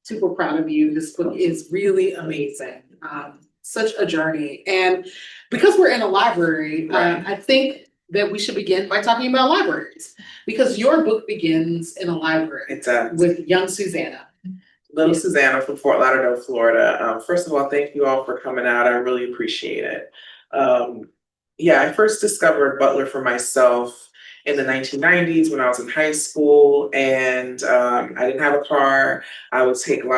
super proud of you. This book is really amazing. Such a journey. And because we're in a library, I think that we should begin by talking about libraries, because your book begins in a library. It does. With young Susanna. Little Susanna from Fort Lauderdale, Florida. First of all, thank you all for coming out. I really appreciate it. I first discovered Butler for myself in the 1990s when I was in high school, and I didn't have a car. I would take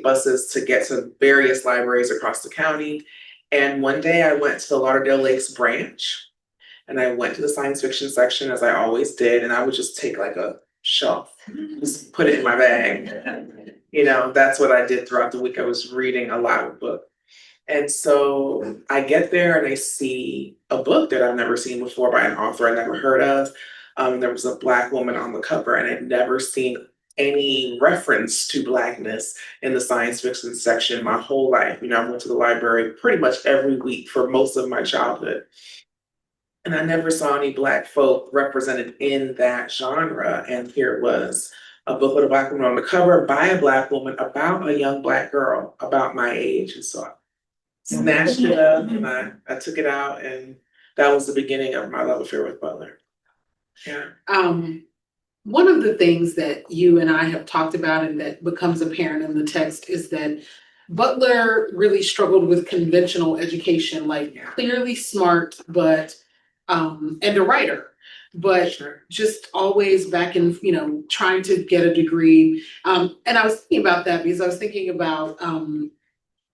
buses to get to various libraries across the county. And one day I went to the Lauderdale Lakes branch, and I went to the science fiction section as I always did, and I would just take like a shelf, just put it in my bag. You know, that's what I did throughout the week. I was reading a lot of books. And so I get there and I see a book that I've never seen before by an author I never heard of. There was a Black woman on the cover, and I'd never seen any reference to Blackness in the science fiction section my whole life. You know, I went to the library pretty much every week for most of my childhood. And I never saw any Black folk represented in that genre. And here it was, a book with a Black woman on the cover by a Black woman about a young Black girl about my age. And so I snatched it up and I took it out, and that was the beginning of my love affair with Butler. Yeah. One of the things that you and I have talked about and that becomes apparent in the text is that Butler really struggled with conventional education, like clearly smart, but and a writer, but just always back in, trying to get a degree. And I was thinking about that because I was thinking about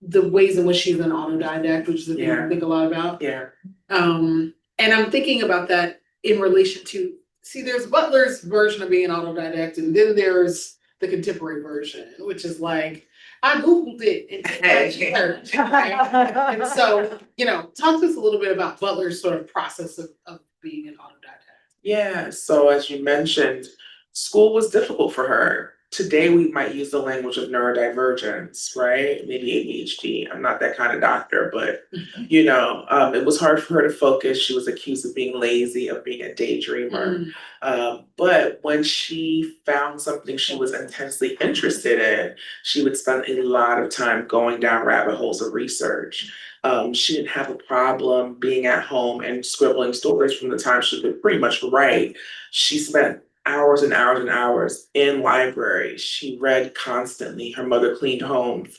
the ways in which she's an autodidact, which is a thing I think a lot about. Yeah. And I'm thinking about that in relation to, there's Butler's version of being an autodidact, and then there's the contemporary version, which is like, I Googled it and and so, talk to us a little bit about Butler's sort of process of being an autodidact. Yeah, so as you mentioned, school was difficult for her. Today we might use the language of neurodivergence, right? Maybe ADHD. I'm not that kind of doctor, but it was hard for her to focus. She was accused of being lazy, of being a daydreamer. But when she found something she was intensely interested in, she would spend a lot of time going down rabbit holes of research. She didn't have a problem being at home and scribbling stories from the time she could pretty much write. She spent hours and hours and hours in libraries. She read constantly. Her mother cleaned homes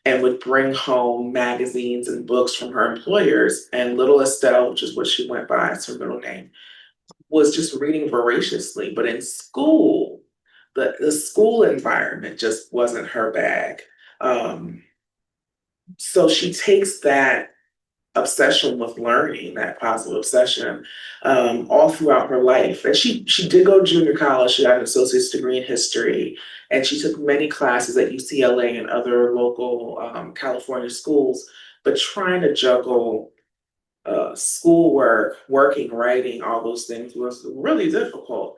and would bring home magazines and books from her employers. And little Estelle, which is what she went by as her middle name, was just reading voraciously. But in school, the school environment just wasn't her bag. So she takes that obsession with learning, that positive obsession, all throughout her life. And she did go to junior college. She got an associate's degree in history, and she took many classes at UCLA and other local California schools. But trying to juggle schoolwork, working, writing, all those things was really difficult.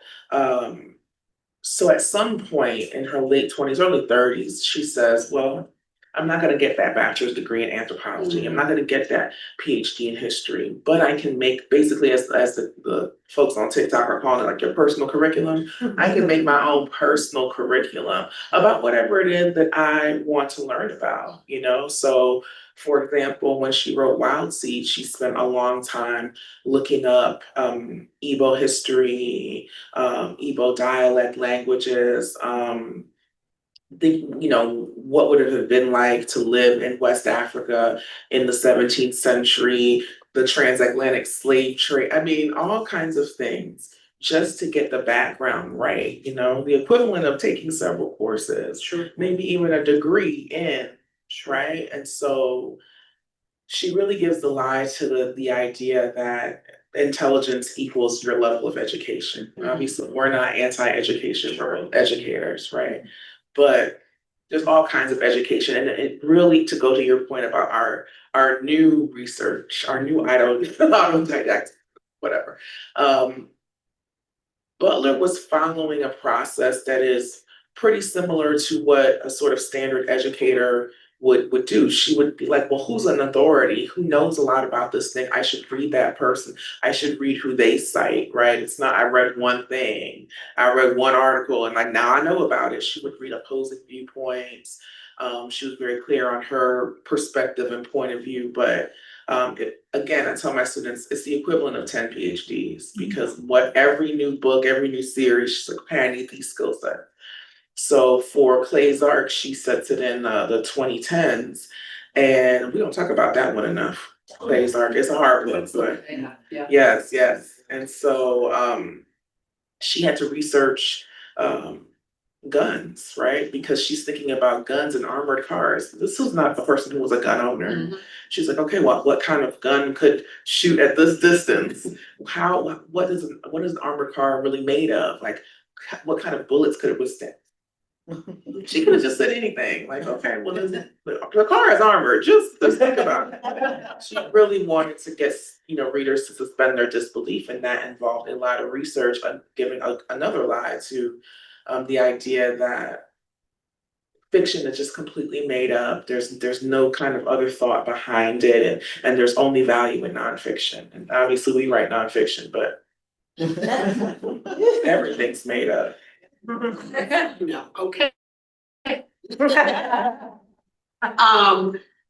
So at some point in her late 20s, early 30s, she says, well, I'm not going to get that bachelor's degree in anthropology. I'm not going to get that PhD in history, but I can make, basically, as the folks on TikTok are calling it, like your personal curriculum, I can make my own personal curriculum about whatever it is that I want to learn about, So, for example, when she wrote Wild Seed, she spent a long time looking up Igbo history, Igbo dialect languages, what would it have been like to live in West Africa in the 17th century, the transatlantic slave trade. I mean, all kinds of things just to get the background right, the equivalent of taking several courses, maybe even a degree in, right? And so she really gives the lie to the idea that intelligence equals your level of education. Obviously, we're not anti-education, we're educators, right? But there's all kinds of education. And it really, to go to your point about our new research, our new autodidact, whatever. Butler was following a process that is pretty similar to what a sort of standard educator would do. She would be like, well, who's an authority? Who knows a lot about this thing? I should read that person. I should read who they cite, right? It's not, I read one thing, I read one article, and like, now I know about it. She would read opposing viewpoints. She was very clear on her perspective and point of view, but again, I tell my students it's the equivalent of 10 PhDs because what every new book, every new series, she's like, okay, I need these skill sets. So for Clay's Arc, she sets it in the 2010s, and we don't talk about that one enough. Clay's Arc is a hard one, but yes, yes. And so she had to research guns, right? Because she's thinking about guns and armored cars. This was not a person who was a gun owner. Mm-hmm. She's like, okay, well, what kind of gun could shoot at this distance? What is an armored car really made of? Like, what kind of bullets could it withstand? She could have just said anything, like, okay, well, the car is armored. Just think about it. She really wanted to get readers to suspend their disbelief, and that involved a lot of research, giving another lie to the idea that fiction is just completely made up. There's no kind of other thought behind it, and there's only value in nonfiction. And obviously, we write nonfiction, but everything's made up. No, okay.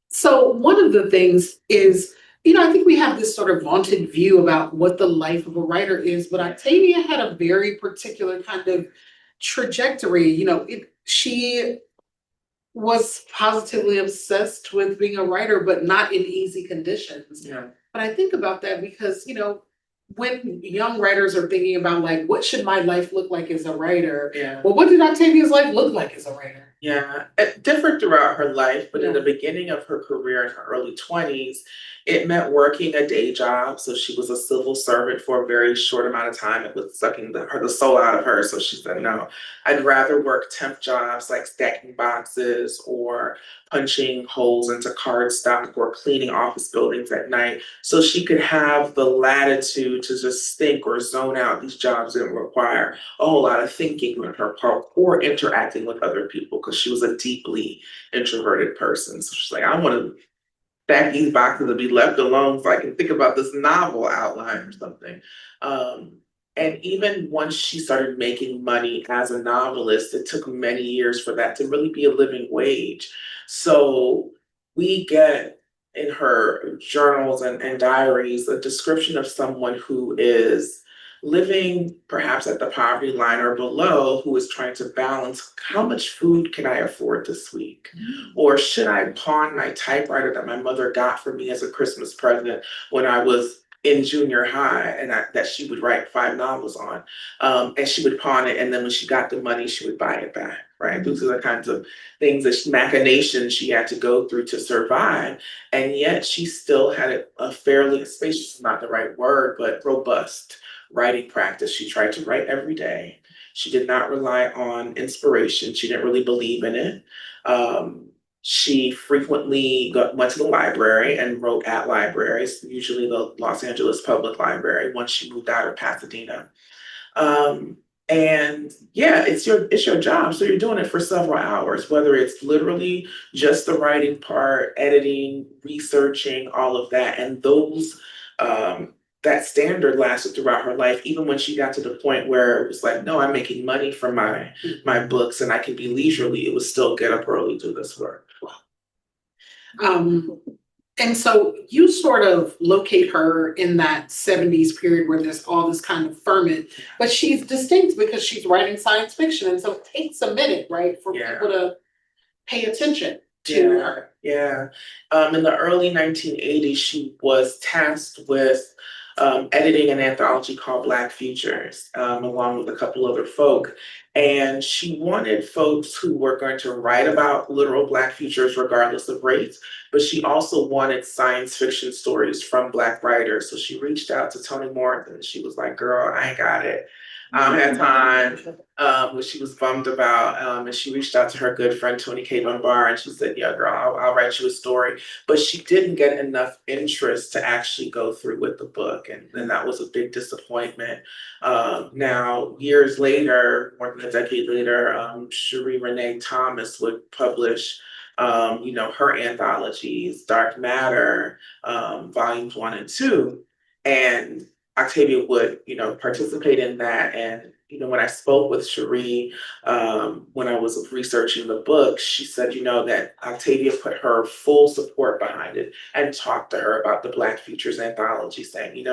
So one of the things is, I think we have this sort of vaunted view about what the life of a writer is, but Octavia had a very particular kind of trajectory. She was positively obsessed with being a writer, but not in easy conditions. Yeah. But I think about that because, when young writers are thinking about like, what should my life look like as a writer? Yeah. Well, what did Octavia's life look like as a writer? Yeah, it differed throughout her life, but in the beginning of her career in her early 20s, it meant working a day job. So she was a civil servant for a very short amount of time. It was sucking the soul out of her. So she said, no, I'd rather work temp jobs like stacking boxes or punching holes into cardstock or cleaning office buildings at night. So she could have the latitude to just think or zone out. These jobs didn't require a whole lot of thinking on her part or interacting with other people because she was a deeply introverted person. So she's like, I want to stack these boxes and be left alone so I can think about this novel outline or something. And even once she started making money as a novelist, it took many years for that to really be a living wage. So we get in her journals and diaries a description of someone who is living perhaps at the poverty line or below, who is trying to balance how much food can I afford this week? Or should I pawn my typewriter that my mother got for me as a Christmas present when I was in junior high and that she would write 5 novels on. And she would pawn it. And then when she got the money, she would buy it back, right? Those are the kinds of things machinations she had to go through to survive. And yet she still had a fairly, spacious is not the right word, but robust writing practice. She tried to write every day. She did not rely on inspiration. She didn't really believe in it. She frequently went to the library and wrote at libraries, usually the Los Angeles Public Library, once she moved out of Pasadena. And yeah, it's your job. So you're doing it for several hours, whether it's literally just the writing part, editing, researching, all of that. And that standard lasted throughout her life, even when she got to the point where it was like, no, I'm making money from my books and I can be leisurely. It was still get up early, do this work. And so you sort of locate her in that 70s period where there's all this kind of ferment, but she's distinct because she's writing science fiction. And so it takes a minute, right, for people to pay attention to her. Yeah. In the early 1980s, she was tasked with editing an anthology called Black Futures, along with a couple other folk. And she wanted folks who were going to write about literal Black futures regardless of race, but she also wanted science fiction stories from Black writers. So she reached out to Toni Morrison. She was like, girl, I ain't got it. I don't have time, which she was bummed about. And she reached out to her good friend, Toni K. Dunbar, and she said, yeah, girl, I'll write you a story. But she didn't get enough interest to actually go through with the book. And then that was a big disappointment. Now, years later, more than a decade later, Cherie Renee Thomas would publish her anthologies, Dark Matter, volumes 1 and 2. And Octavia would, participate in that. And, when I spoke with Cherie, when I was researching the book, she said, that Octavia put her full support behind it and talked to her about the Black Futures anthology, saying,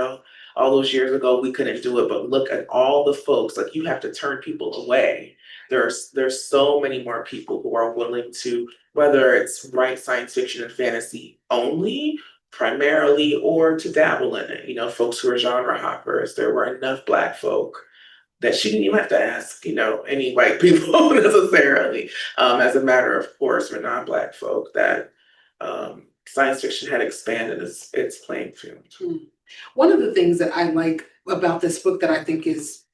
all those years ago, we couldn't do it, but look at all the folks, like you have to turn people away. There's so many more people who are willing to, whether it's write science fiction and fantasy only, primarily, or to dabble in it. Folks who are genre hoppers. There were enough Black folk that she didn't even have to ask, any white people necessarily. As a matter of course, for non-Black folk, that science fiction had expanded its playing field. One of the things that I like about this book that I think is,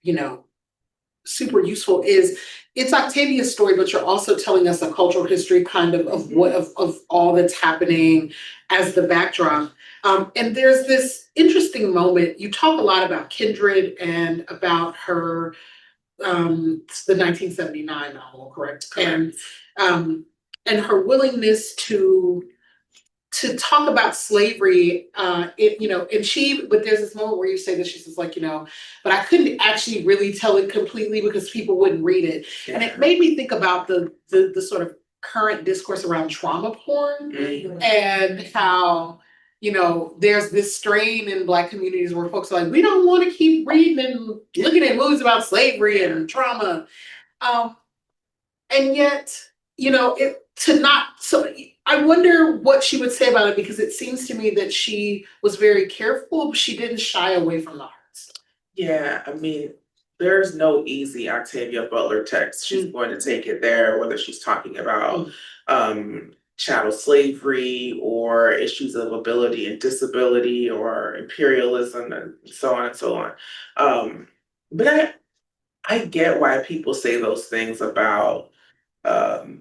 super useful is it's Octavia's story, but you're also telling us a cultural history kind of what of all that's happening as the backdrop. And there's this interesting moment. You talk a lot about Kindred and about her the 1979 novel, correct? Correct. And her willingness to talk about slavery, but there's this moment where you say that she says like, but I couldn't actually really tell it completely because people wouldn't read it. Yeah. And it made me think about the sort of current discourse around trauma porn and how, there's this strain in Black communities where folks are like, we don't want to keep reading and looking at movies about slavery and trauma. And yet, I wonder what she would say about it, because it seems to me that she was very careful, but she didn't shy away from the arts. Yeah, I mean, there's no easy Octavia Butler text. She's going to take it there, whether she's talking about chattel slavery or issues of ability and disability or imperialism and so on and so on. But I get why people say those things about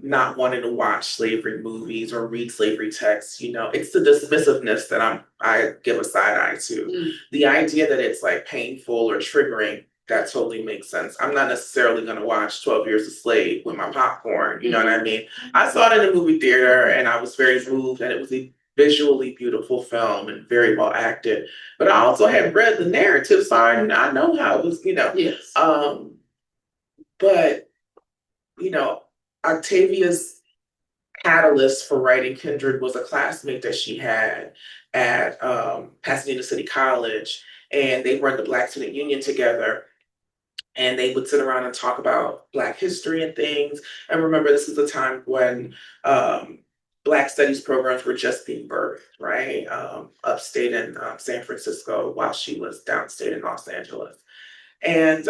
not wanting to watch slavery movies or read slavery texts. It's the dismissiveness that I give a side eye to. The idea that it's like painful or triggering, that totally makes sense. I'm not necessarily going to watch 12 Years a Slave with my popcorn. You know what I mean? I saw it in the movie theater and I was very moved, and it was a visually beautiful film and very well acted. But I also had read the narrative, so I know how it was, Yes. But Octavia's catalyst for writing Kindred was a classmate that she had at Pasadena City College, and they were in the Black Student Union together. And they would sit around and talk about Black history and things. And remember, this is a time when Black studies programs were just being birthed, right? Upstate in San Francisco, while she was downstate in Los Angeles. And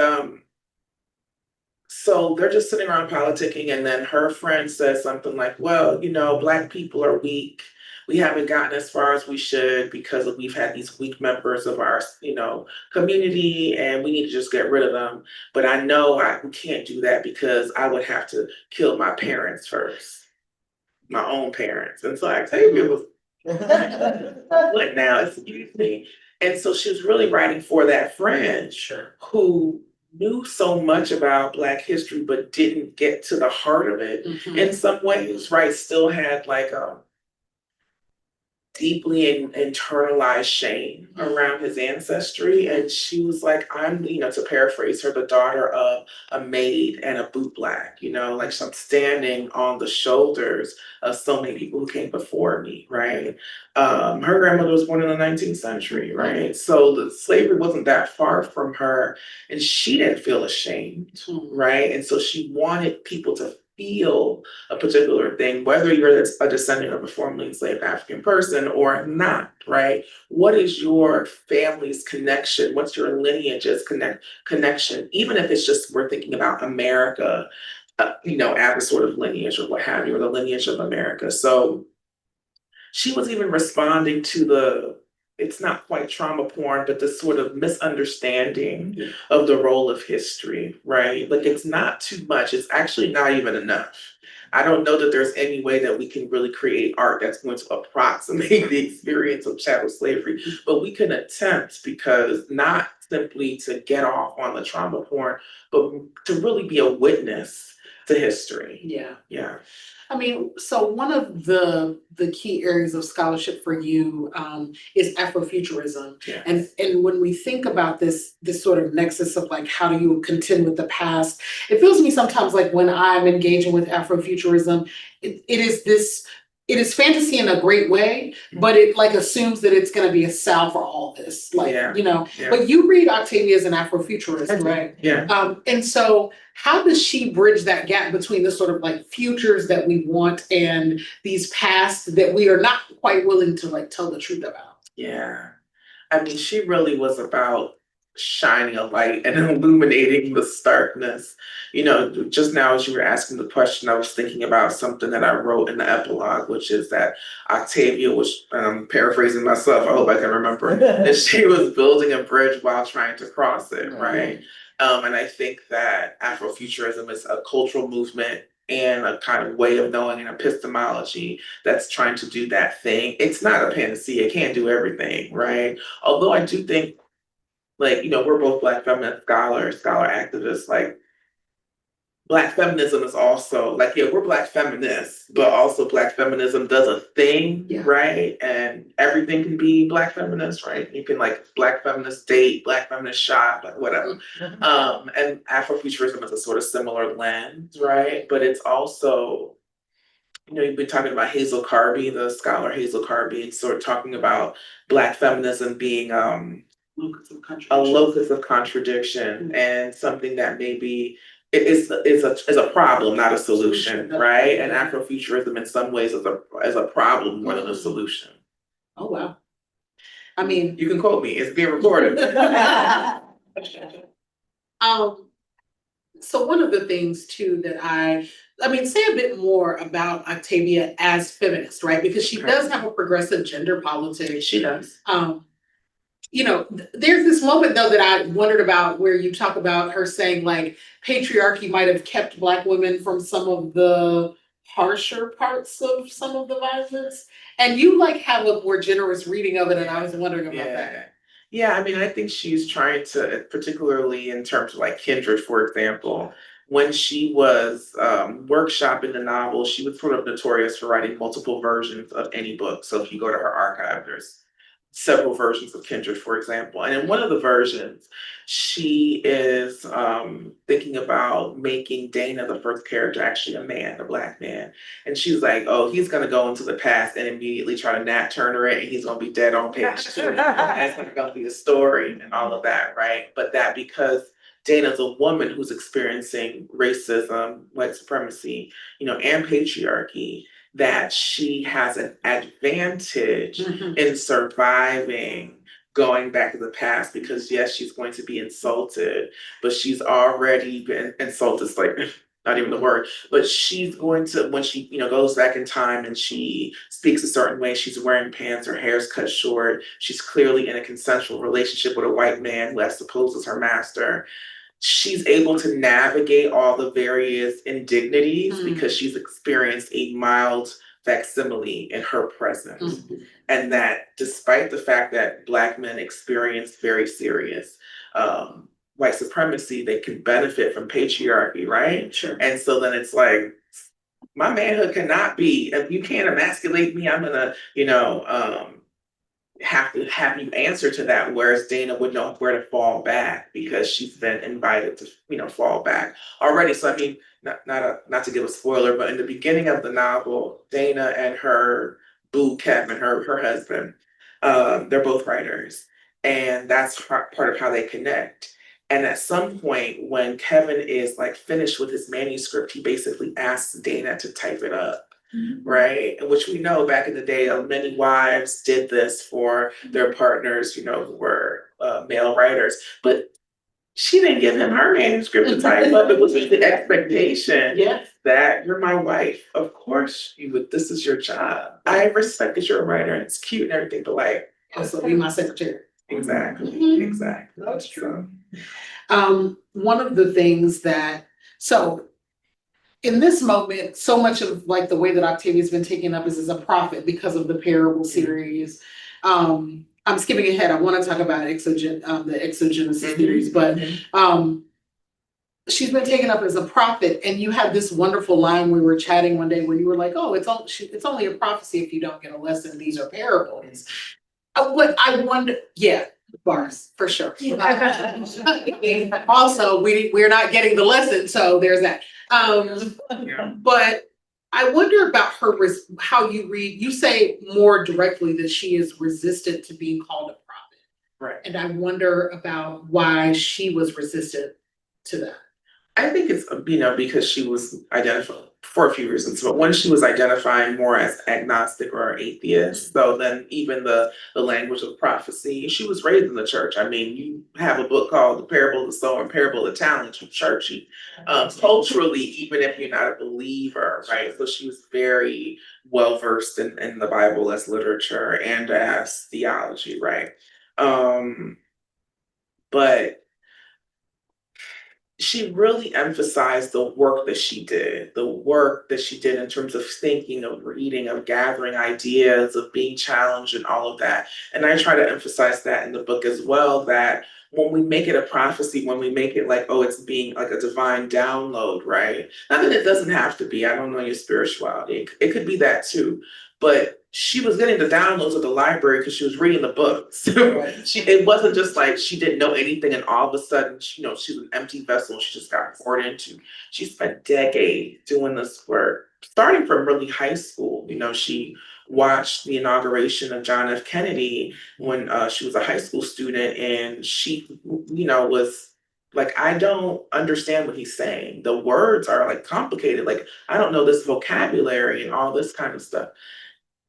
so they're just sitting around politicking, and then her friend says something like, well, Black people are weak. We haven't gotten as far as we should because we've had these weak members of our, community, and we need to just get rid of them. But I know we can't do that because I would have to kill my parents first, my own parents. And so Octavia was what now? Excuse me. And so she was really writing for that friend who knew so much about Black history, but didn't get to the heart of it in some ways, right? Still had like a deeply internalized shame around his ancestry. And she was like, I'm, to paraphrase her, the daughter of a maid and a bootblack, like I'm standing on the shoulders of so many people who came before me, right? Her grandmother was born in the 19th century, right? So the slavery wasn't that far from her, and she didn't feel ashamed, right? And so she wanted people to feel a particular thing, whether you're a descendant of a formerly enslaved African person or not, right? What is your family's connection? What's your lineage's connection? Even if it's just we're thinking about America, as a sort of lineage or what have you, or the lineage of America. So she was even responding to it's not quite trauma porn, but the sort of misunderstanding of the role of history, right? Like it's not too much. It's actually not even enough. I don't know that there's any way that we can really create art that's going to approximate the experience of chattel slavery, but we can attempt, because not simply to get off on the trauma porn, but to really be a witness to history. Yeah. Yeah. I mean, so one of the key areas of scholarship for you is Afrofuturism. Yes. And when we think about this sort of nexus of like how do you contend with the past, it feels to me sometimes like when I'm engaging with Afrofuturism, it is fantasy in a great way, but it like assumes that it's going to be a salve for all this, like, Yeah. you know, Yeah. but you read Octavia as an Afrofuturist, right? Yeah. And so how does she bridge that gap between the sort of like futures that we want and these pasts that we are not quite willing to like tell the truth about? Yeah. I mean, she really was about shining a light and illuminating the starkness. You know, just now as you were asking the question, I was thinking about something that I wrote in the epilogue, which is that Octavia was, paraphrasing myself, I hope I can remember, that she was building a bridge while trying to cross it, right? And I think that Afrofuturism is a cultural movement and a kind of way of knowing and epistemology that's trying to do that thing. It's not a panacea, it can't do everything, right? Although I do think, like, you know, we're both Black feminist scholars, scholar activists, like, Black feminism is also, like, yeah, we're Black feminists, but also Black feminism does a thing, right? And everything can be Black feminist, right? You can, like, Black feminist date, Black feminist shop, like, whatever. And Afrofuturism is a sort of similar lens, right? But it's also, you know, you've been talking about Hazel Carby, the scholar Hazel Carby, sort of talking about Black feminism being a locus of contradiction and something that maybe is a problem, not a solution, right? And Afrofuturism in some ways is a problem more than a solution. Oh wow. I mean, you can quote me, it's being recorded. So one of the things too that I mean, say a bit more about Octavia as feminist, right? Because she does have a progressive gender politics. She does. You know, there's this moment though that I wondered about where you talk about her saying like patriarchy might have kept Black women from some of the harsher parts of some of the violence. And you like have a more generous reading of it, and I was wondering about that. Yeah, I mean, I think she's trying to, particularly in terms of like Kindred, for example, when she was workshopping the novel, she was sort of notorious for writing multiple versions of any book. So if you go to her archive, there's several versions of Kindred, for example. And in one of the versions, she is thinking about making Dana, the first character, actually a man, a Black man. And she's like, oh, he's going to go into the past and immediately try to Nat Turner it, and he's going to be dead on page 2. And it's going to be a story and all of that, right? But that because Dana's a woman who's experiencing racism, white supremacy, you know, and patriarchy, that she has an advantage in surviving going back to the past, because yes, she's going to be insulted, but she's already been insulted, it's like not even the word, but she's going to, when she, you know, goes back in time and she speaks a certain way, she's wearing pants, her hair's cut short, she's clearly in a consensual relationship with a white man who I suppose is her master. She's able to navigate all the various indignities because she's experienced a mild facsimile in her presence. And that despite the fact that Black men experience very serious white supremacy, they can benefit from patriarchy, right? Sure. And so then it's like, my manhood cannot be, if you can't emasculate me, I'm gonna, you know, have to have you answer to that, whereas Dana would know where to fall back because she's been invited to, you know, fall back already. So I mean, not to give a spoiler, but in the beginning of the novel, Dana and her boo Kevin, her husband, they're both writers, and that's part of how they connect. And at some point, when Kevin is like finished with his manuscript, he basically asks Dana to type it up. Right, which we know back in the day, many wives did this for their partners, you know, who were male writers. But she didn't give him her manuscript to type up. It was the expectation that you're my wife. Of course, you would. This is your job. I respect that you're a writer and it's cute and everything, but like, also be my secretary. Exactly. Exactly. That's true. One of the things that in this moment, so much of like the way that Octavia's been taken up is as a prophet because of the parable series. I'm skipping ahead. I want to talk about the exogenesis theories, but she's been taken up as a prophet, and you had this wonderful line, we were chatting one day where you were like, oh, it's only a prophecy if you don't get a lesson, these are parables. What I wonder, yeah, bars, for sure. Also, we're not getting the lesson, so there's that. But I wonder about her, how you read, you say more directly that she is resistant to being called a prophet. Right. And I wonder about why she was resistant to that. I think it's, because she was identified for a few reasons, but one, she was identifying more as agnostic or atheist. So then even the language of prophecy, she was raised in the church. I mean, you have a book called The Parable of the Sower and Parable of the Talents from churchy. Culturally, even if you're not a believer, right? So she was very well versed in the Bible as literature and as theology, right? But she really emphasized the work that she did, in terms of thinking, of reading, of gathering ideas, of being challenged, and all of that. And I try to emphasize that in the book as well, that when we make it a prophecy, when we make it like, oh, it's being like a divine download, right? Not that it doesn't have to be, I don't know your spirituality. It could be that too. But she was getting the downloads at the library because she was reading the books. It wasn't just like she didn't know anything and all of a sudden, she's an empty vessel and she just got poured into. She spent decades doing this work, starting from really high school. She watched the inauguration of John F. Kennedy when she was a high school student, and she, was like, I don't understand what he's saying. The words are like complicated. Like, I don't know this vocabulary and all this kind of stuff.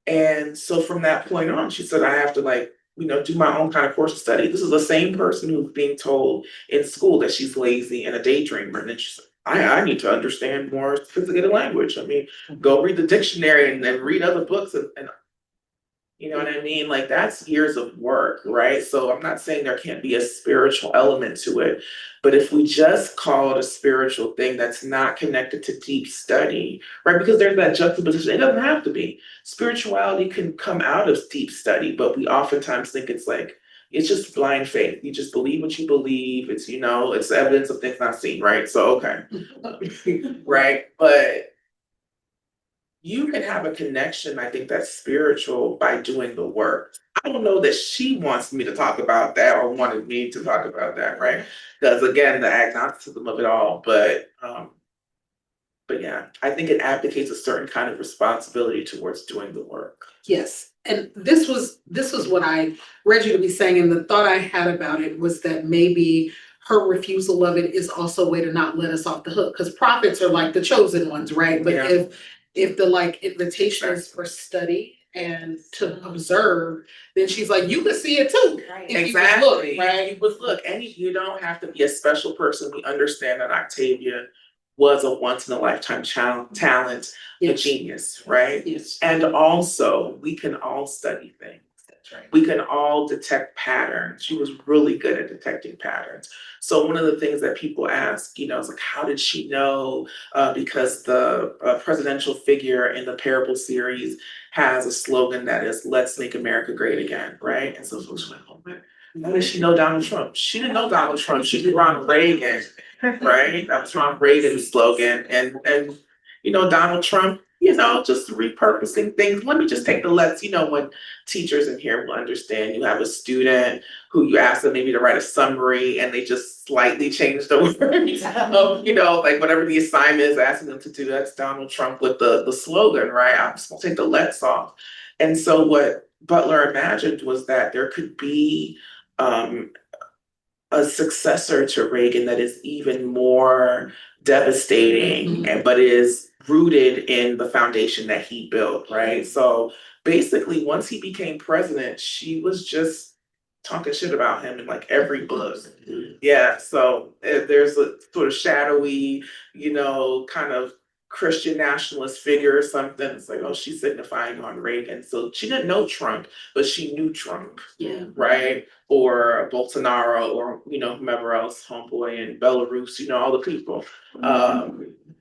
And so from that point on, she said, I have to do my own kind of course of study. This is the same person who's being told in school that she's lazy and a daydreamer. And then she said, I need to understand more sophisticated language. I mean, go read the dictionary and then read other books and you know what I mean? Like, that's years of work, right? So I'm not saying there can't be a spiritual element to it, but if we just call it a spiritual thing that's not connected to deep study, right? Because there's that juxtaposition. It doesn't have to be. Spirituality can come out of deep study, but we oftentimes think it's just blind faith. You just believe what you believe. It's evidence of things not seen, right? So, okay. Right? But you can have a connection, I think, that's spiritual by doing the work. I don't know that she wants me to talk about that or wanted me to talk about that, right? Because again, the agnosticism of it all. But yeah, I think it advocates a certain kind of responsibility towards doing the work. Yes. And this was what I read you to be saying, and the thought I had about it was that maybe her refusal of it is also a way to not let us off the hook, because prophets are like the chosen ones, right? But if the invitation is for study and to observe, then she's like, you can see it too. Right. If exactly. You would look, right? You would look, and you don't have to be a special person. We understand that Octavia was a once in a lifetime talent, a genius, right? Yes. And also, we can all study things. That's right. We can all detect patterns. She was really good at detecting patterns. So one of the things that people ask, is like, how did she know? Because the presidential figure in the Parable series has a slogan that is, let's make America great again, right? And so folks are like, oh man, how did she know Donald Trump? She didn't know Donald Trump. She knew Ronald Reagan, right? That was Ronald Reagan's slogan. And Donald Trump, just repurposing things. Let me just take the lets, when teachers in here will understand, you have a student who you ask them maybe to write a summary and they just slightly change the words of, like whatever the assignment is asking them to do, that's Donald Trump with the slogan, right? I'm just gonna take the lets off. And so what Butler imagined was that there could be a successor to Reagan that is even more devastating, but is rooted in the foundation that he built, right? So basically, once he became president, she was just talking shit about him in like every book. Yeah, so there's a sort of shadowy, kind of Christian nationalist figure or something. It's like, oh, she's signifying on Reagan. So she didn't know Trump, but she knew Trump. Yeah. Right? Or Bolsonaro or, whomever else, homeboy in Belarus, all the people.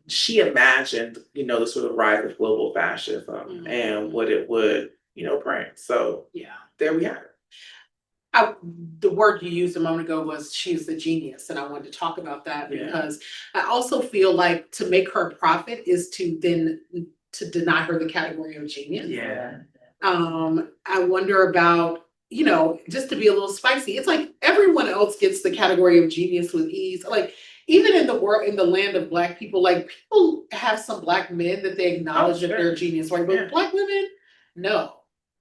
She imagined, the sort of rise of global fascism and what it would, bring. So yeah, there we have it. The word you used a moment ago was she's the genius, and I wanted to talk about that because I also feel like to make her a prophet is to then to deny her the category of genius. Yeah. I wonder about, just to be a little spicy, it's like everyone else gets the category of genius with ease. Like even in the world, in the land of Black people, like people have some Black men that they acknowledge that they're a genius, right? But Black women, no.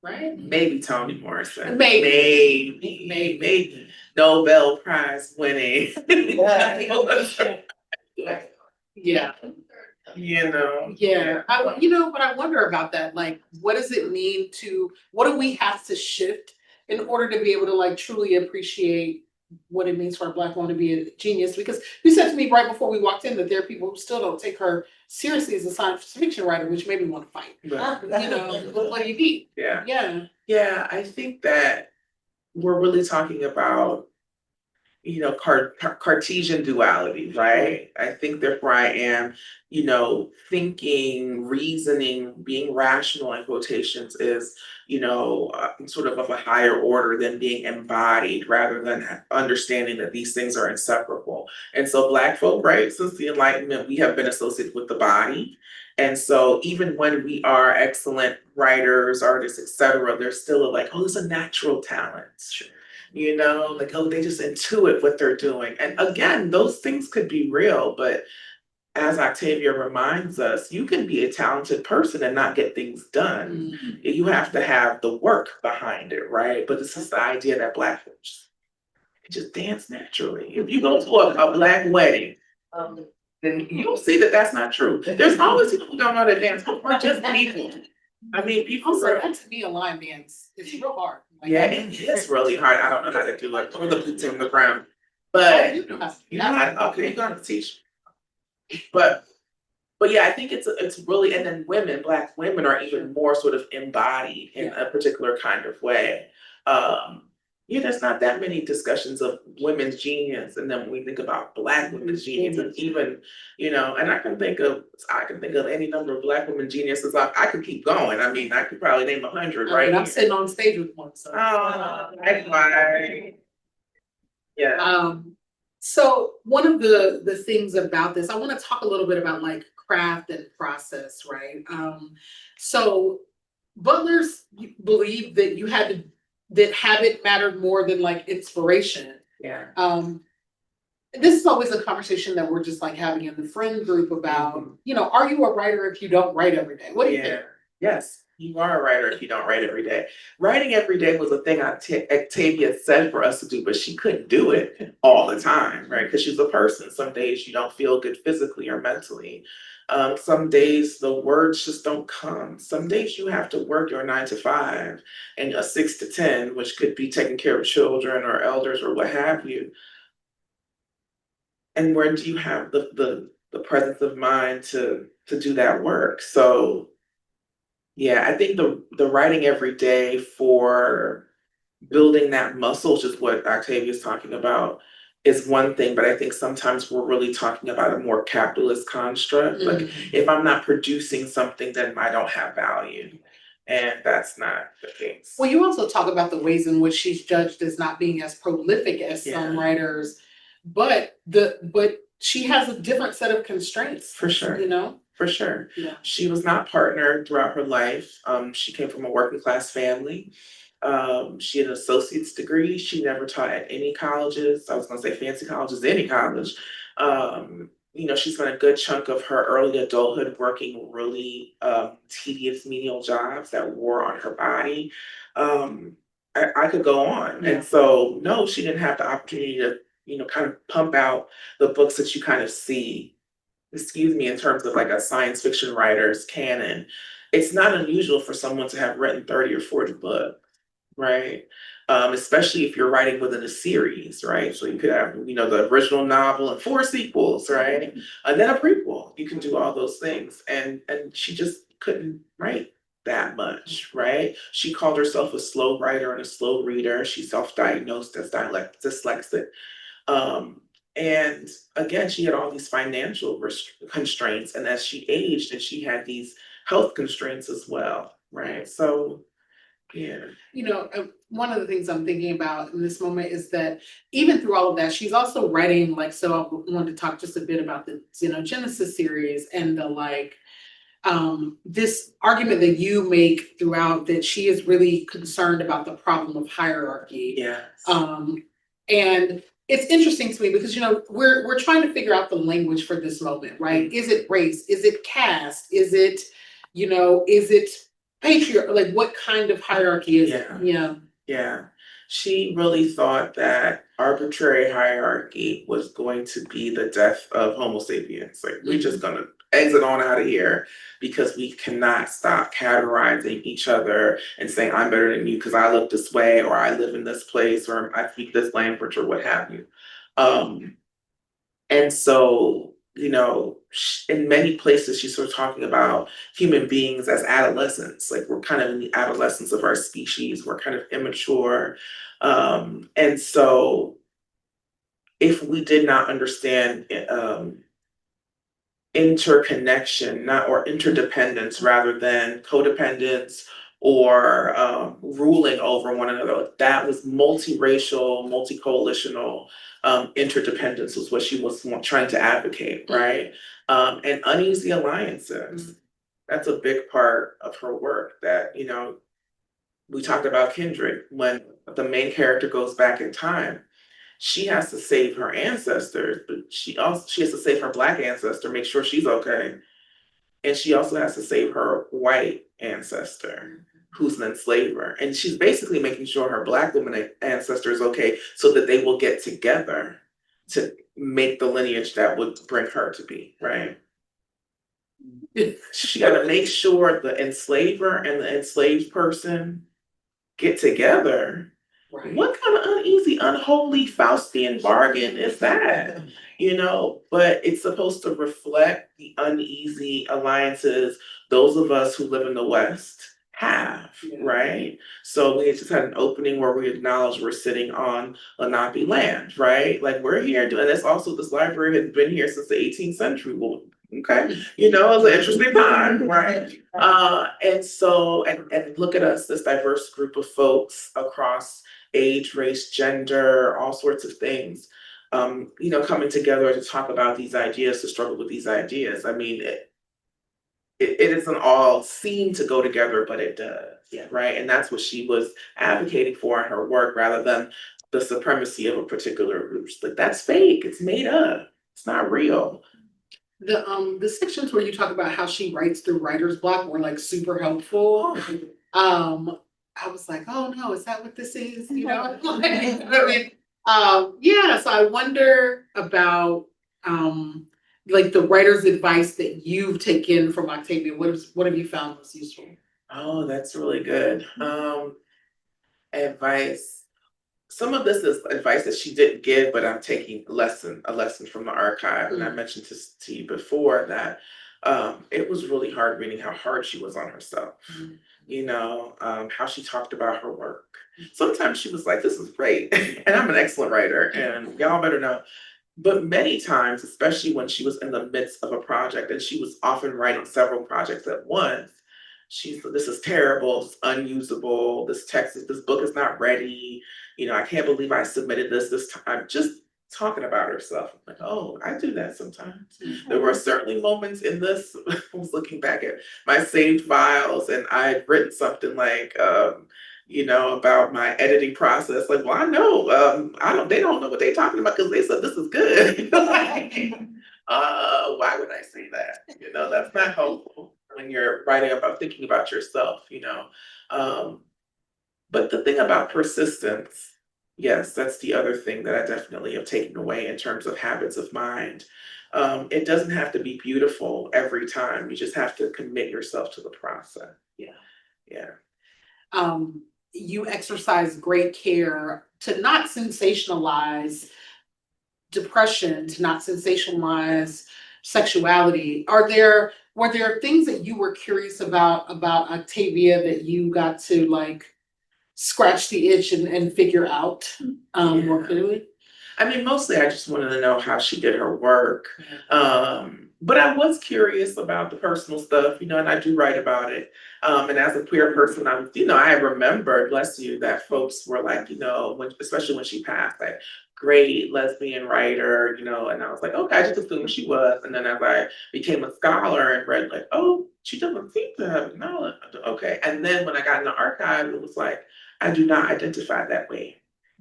Right? Maybe Toni Morrison. Maybe. Nobel Prize winning. Yeah. Yeah. But I wonder about that. Like, what does it mean what do we have to shift in order to be able to like truly appreciate what it means for a Black woman to be a genius? Because you said to me right before we walked in that there are people who still don't take her seriously as a science fiction writer, which made me want to fight. What do you mean? Yeah, I think that we're really talking about Cartesian duality, right? I think therefore I am, thinking, reasoning, being rational in quotations is, sort of a higher order than being embodied rather than understanding that these things are inseparable. And so Black folk, right, since the Enlightenment, we have been associated with the body. And so even when we are excellent writers, artists, etc., there's still there's a natural talent. Like, they just intuit what they're doing. And again, those things could be real, but as Octavia reminds us, you can be a talented person and not get things done. Mm-hmm. You have to have the work behind it, right? But this is the idea that Black folks just dance naturally. If you go to a Black wedding, then you'll see that that's not true. There's always people who don't know how to dance, or just people. I mean, people say that to me, a line dance. It's real hard. It is really hard. I don't know how to do it. Or the boots on the ground. But you know how to do that. Okay, you're gonna teach. But yeah, I think it's really, and then Black women are even more sort of embodied in a particular kind of way. There's not that many discussions of women's genius, and then when we think about Black women's genius, and even, and I can think of any number of Black women geniuses. I could keep going. I mean, I could probably name 100, right? And I'm sitting on stage with one, so. Yeah. So one of the things about this, I want to talk a little bit about like craft and process, right? So Butler's believed that that habit mattered more than like inspiration. Yeah. This is always a conversation that we're just like having in the friend group about, are you a writer if you don't write every day? What do you think? Yes. You are a writer if you don't write every day. Writing every day was a thing Octavia said for us to do, but she couldn't do it all the time, right? Because she's a person. Some days you don't feel good physically or mentally. Some days the words just don't come. Some days you have to work your 9 to 5 and a 6 to 10, which could be taking care of children or elders or what have you. And where do you have the presence of mind to do that work? So yeah, I think the writing every day for building that muscle, which is what Octavia is talking about, is one thing. But I think sometimes we're really talking about a more capitalist construct. Mm-hmm. Like if I'm not producing something, then I don't have value. And that's not the case. Well, you also talk about the ways in which she's judged as not being as prolific as some writers, but she has a different set of constraints. For sure. For sure. Yeah. She was not partnered throughout her life. She came from a working class family. She had an associate's degree. She never taught at any colleges. I was going to say fancy colleges, any college. She spent a good chunk of her early adulthood working really tedious menial jobs that wore on her body. I could go on. Yeah. And so, no, she didn't have the opportunity to, kind of pump out the books that you kind of see, in terms of like a science fiction writer's canon. It's not unusual for someone to have written 30 or 40 books, right? Especially if you're writing within a series, right? So you could have, the original novel and 4 sequels, right? And then a prequel. You can do all those things. And she just couldn't write that much, right? She called herself a slow writer and a slow reader. She self-diagnosed as dyslexic. And again, she had all these financial constraints, and as she aged, and she had these health constraints as well, right? So, Yeah. You know, one of the things I'm thinking about in this moment is that even through all of that, she's also writing, like, so I wanted to talk just a bit about the Xenogenesis series and the like, this argument that you make throughout that she is really concerned about the problem of hierarchy. Yes. And it's interesting to me because, you know, we're trying to figure out the language for this moment, right? Is it race? Is it caste? Is it, you know, is it patriarch? Like, what kind of hierarchy is it? Yeah. Yeah. She really thought that arbitrary hierarchy was going to be the death of Homo sapiens. Like, we're just gonna exit on out of here because we cannot stop categorizing each other and saying, I'm better than you because I look this way, or I live in this place, or I speak this language, or what have you. And so, you know, in many places, she's sort of talking about human beings as adolescents. Like, we're kind of in the adolescence of our species, we're kind of immature. And so, if we did not understand interconnection, not or interdependence rather than codependence or ruling over one another. That was multiracial, multi-coalitional interdependence was what she was trying to advocate, right? And uneasy alliances. That's a big part of her work that, you know, we talked about Kindred when the main character goes back in time. She has to save her ancestors, but she has to save her Black ancestor, make sure she's okay. And she also has to save her white ancestor who's an enslaver. And she's basically making sure her Black woman ancestor is okay so that they will get together to make the lineage that would bring her to be, right? She got to make sure the enslaver and the enslaved person get together. Right. What kind of uneasy, unholy Faustian bargain is that? You know, but it's supposed to reflect the uneasy alliances those of us who live in the West have, right? So we just had an opening where we acknowledge we're sitting on Lenape land, right? Like, we're here doing this. Also, this library has been here since the 18th century. Well, okay, you know, it was an interesting time, right? And so, and look at us, this diverse group of folks across age, race, gender, all sorts of things, you know, coming together to talk about these ideas, to struggle with these ideas. I mean, it doesn't all seem to go together, but it does, right? And that's what she was advocating for in her work, rather than the supremacy of a particular group. Like, that's fake. It's made up. It's not real. The sections where you talk about how she writes through writer's block were like super helpful. I was like, oh no, is that what this is? You know, yeah. So I wonder about like the writer's advice that you've taken from Octavia. What have you found most useful? Oh, that's really good. Advice. Some of this is advice that she didn't give, but I'm taking a lesson from the archive. And I mentioned this to you before that it was really hard reading how hard she was on herself. You know, how she talked about her work. Sometimes she was like, this is great. And I'm an excellent writer, and y'all better know. But many times, especially when she was in the midst of a project, and she was often writing several projects at once, this is terrible, it's unusable, this book is not ready. You know, I can't believe I submitted this time. Just talking about herself. I'm like, oh, I do that sometimes. There were certainly moments in this, I was looking back at my saved files, and I had written something like, you know, about my editing process. Like, well, I know, they don't know what they're talking about because they said this is good. Why would I say that? You know, that's not helpful when you're thinking about yourself, you know. But the thing about persistence, yes, that's the other thing that I definitely have taken away in terms of habits of mind. It doesn't have to be beautiful every time. You just have to commit yourself to the process. Yeah. You exercise great care to not sensationalize depression, to not sensationalize sexuality. Were there things that you were curious about Octavia that you got to like scratch the itch and figure out more clearly? I mean, mostly I just wanted to know how she did her work. But I was curious about the personal stuff, you know, and I do write about it. And as a queer person, I remember, bless you, that folks were like, you know, especially when she passed, like, great lesbian writer, you know, and I was like, okay, I just assumed she was. And then as I became a scholar and read, like, oh, she doesn't seem to have knowledge. Okay. And then when I got in the archive, it was like, I do not identify that way.